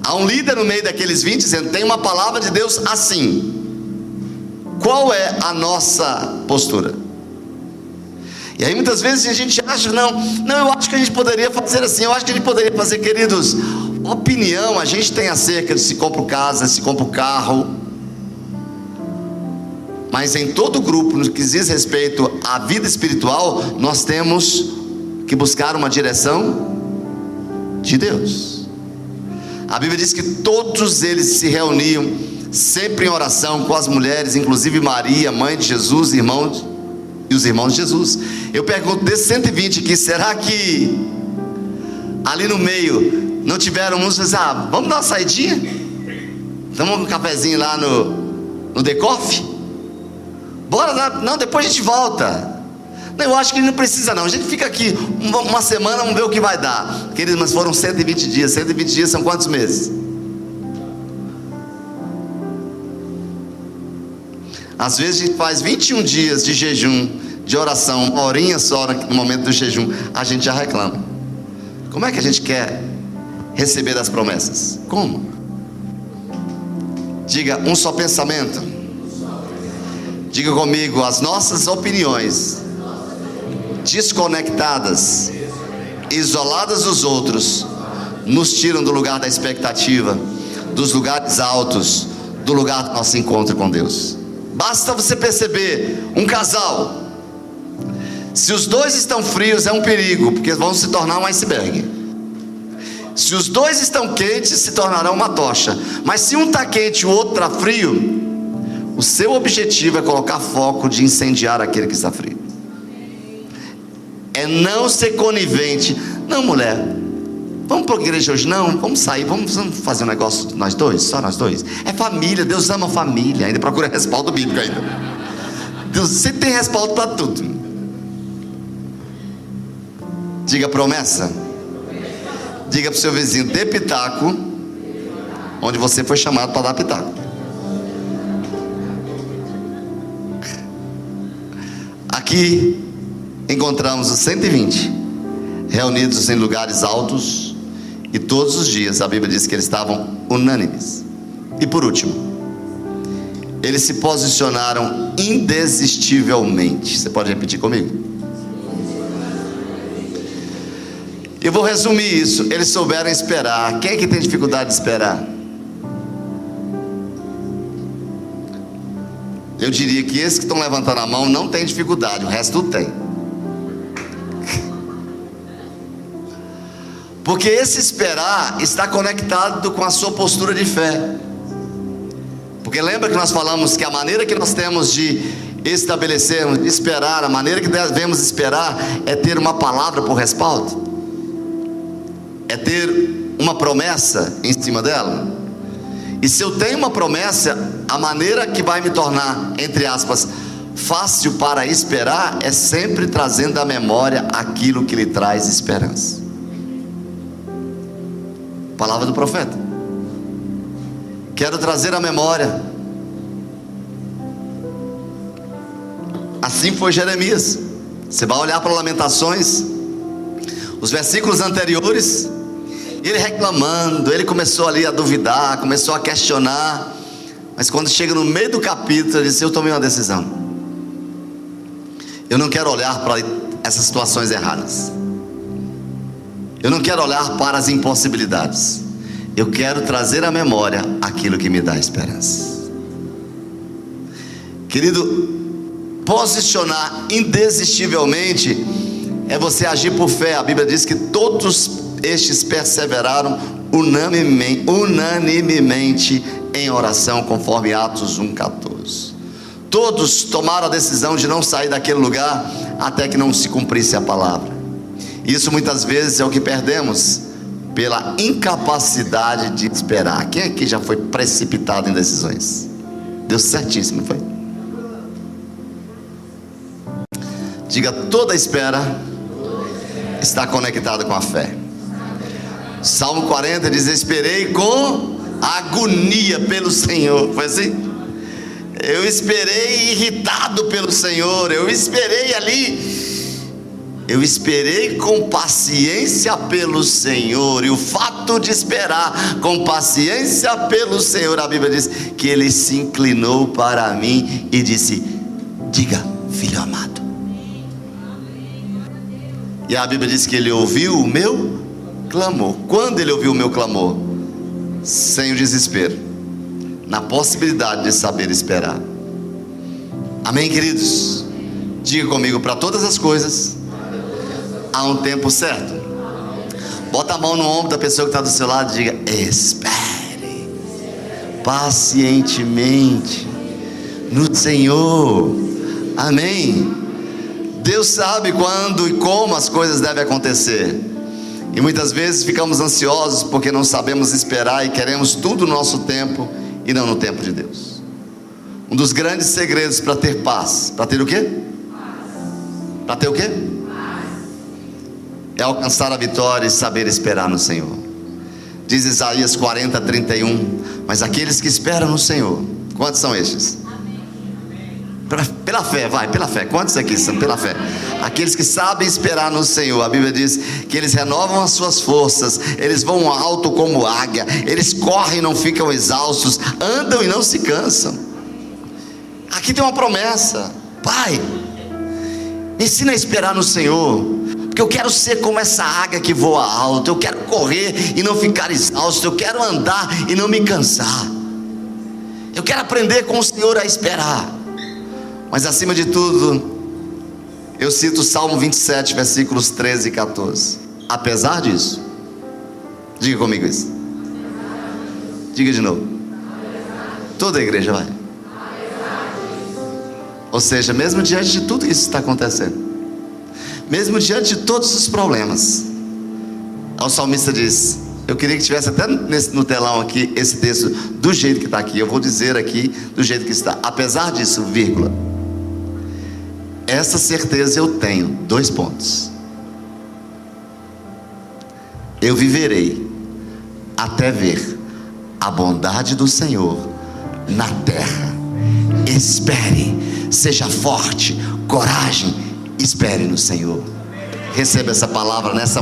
A: Há um líder no meio daqueles 20 dizendo: tem uma palavra de Deus assim. Qual é a nossa postura? E aí muitas vezes a gente acha, eu acho que a gente poderia fazer assim, eu acho que a gente poderia fazer. Queridos, opinião a gente tem acerca de se compra casa, se compra o carro. Mas em todo grupo, no que diz respeito à vida espiritual, nós temos que buscaram uma direção de Deus. A Bíblia diz que todos eles se reuniam sempre em oração com as mulheres, inclusive Maria, mãe de Jesus, irmãos e os irmãos de Jesus. Eu pergunto, desses 120 aqui, será que ali no meio não tiveram uns que disseram, vamos dar uma saidinha? Tomamos um cafezinho lá no The Coffee? Bora lá, não, depois a gente volta. Não, eu acho que não precisa não, a gente fica aqui uma semana, vamos ver o que vai dar. Queridos, mas foram 120 dias, 120 dias são quantos meses? Às vezes a gente faz 21 dias de jejum, de oração, uma horinha só no momento do jejum, a gente já reclama. Como é que a gente quer receber das promessas? Como? Diga, um só pensamento. Diga comigo, as nossas opiniões desconectadas, isoladas dos outros, nos tiram do lugar da expectativa, dos lugares altos, do lugar do nosso encontro com Deus. Basta você perceber um casal, se os dois estão frios é um perigo, porque vão se tornar um iceberg. Se os dois estão quentes, se tornarão uma tocha. Mas se um está quente e o outro está frio, o seu objetivo é colocar foco de incendiar aquele que está frio. É não ser conivente. Não, mulher, vamos para a igreja hoje? Não, vamos sair, vamos fazer um negócio nós dois, só nós dois. É família, Deus ama a família. Ainda procura respaldo bíblico ainda. Deus sempre tem respaldo para tudo. Diga promessa. Diga para o seu vizinho, dê pitaco onde você foi chamado para dar pitaco. Aqui encontramos os 120 reunidos em lugares altos, e todos os dias a Bíblia diz que eles estavam unânimes. E por último, eles se posicionaram indesistivelmente. Você pode repetir comigo? Eu vou resumir isso. Eles souberam esperar. Quem é que tem dificuldade de esperar? Eu diria que esses que estão levantando a mão não tem dificuldade, o resto tudo tem. Porque esse esperar está conectado com a sua postura de fé. Porque lembra que nós falamos que a maneira que nós temos de estabelecermos, de esperar, a maneira que devemos esperar é ter uma palavra por respaldo, é ter uma promessa em cima dela. E se eu tenho uma promessa, a maneira que vai me tornar, entre aspas, fácil para esperar é sempre trazendo à memória aquilo que lhe traz esperança. Palavra do profeta. Quero trazer à memória. Assim foi Jeremias. Você vai olhar para Lamentações, os versículos anteriores, ele reclamando, ele começou ali a duvidar, começou a questionar, mas quando chega no meio do capítulo, ele disse: eu tomei uma decisão. Eu não quero olhar para essas situações erradas, eu não quero olhar para as impossibilidades, eu quero trazer à memória aquilo que me dá esperança. Querido, posicionar indesistivelmente é você agir por fé. A Bíblia diz que todos estes perseveraram unanimemente em oração, conforme Atos 1,14. Todos tomaram a decisão de não sair daquele lugar até que não se cumprisse a palavra. Isso muitas vezes é o que perdemos pela incapacidade de esperar. Quem aqui já foi precipitado em decisões? Deu certíssimo, foi? Diga, toda espera está conectada com a fé. Salmo 40 diz: esperei com agonia pelo Senhor. Foi assim? Eu esperei irritado pelo Senhor. Eu esperei ali. Eu esperei com paciência pelo Senhor. E o fato de esperar com paciência pelo Senhor, a Bíblia diz que Ele se inclinou para mim e disse: diga, filho amado. E a Bíblia diz que Ele ouviu o meu clamor. Quando Ele ouviu o meu clamor? Sem o desespero, na possibilidade de saber esperar. Amém, queridos? Diga comigo: para todas as coisas há um tempo certo. Bota a mão no ombro da pessoa que está do seu lado e diga: espere pacientemente no Senhor. Amém. Deus sabe quando e como as coisas devem acontecer, e muitas vezes ficamos ansiosos porque não sabemos esperar e queremos tudo no nosso tempo e não no tempo de Deus. Um dos grandes segredos para ter paz, para ter o quê? Para ter o quê? É alcançar a vitória e saber esperar no Senhor. Diz Isaías 40:31, mas aqueles que esperam no Senhor, quantos são estes? Pela fé, vai, pela fé. Quantos aqui são pela fé? Aqueles que sabem esperar no Senhor. A Bíblia diz que eles renovam as suas forças, eles vão alto como águia, eles correm e não ficam exaustos, andam e não se cansam. Aqui tem uma promessa: Pai, me ensina a esperar no Senhor, porque eu quero ser como essa águia que voa alto. Eu quero correr e não ficar exausto, eu quero andar e não me cansar. Eu quero aprender com o Senhor a esperar. Mas acima de tudo, eu cito o Salmo 27, versículos 13 e 14. Apesar disso, diga comigo isso. Diga de novo. Toda a igreja vai. Ou seja, mesmo diante de tudo isso que está acontecendo, mesmo diante de todos os problemas, o salmista diz: eu queria que tivesse até no telão aqui esse texto do jeito que está aqui. Eu vou dizer aqui do jeito que está. Apesar disso, vírgula, essa certeza eu tenho, 2 pontos. Eu viverei até ver a bondade do Senhor na terra. Espere, seja forte, coragem, espere no Senhor. Receba essa palavra nessa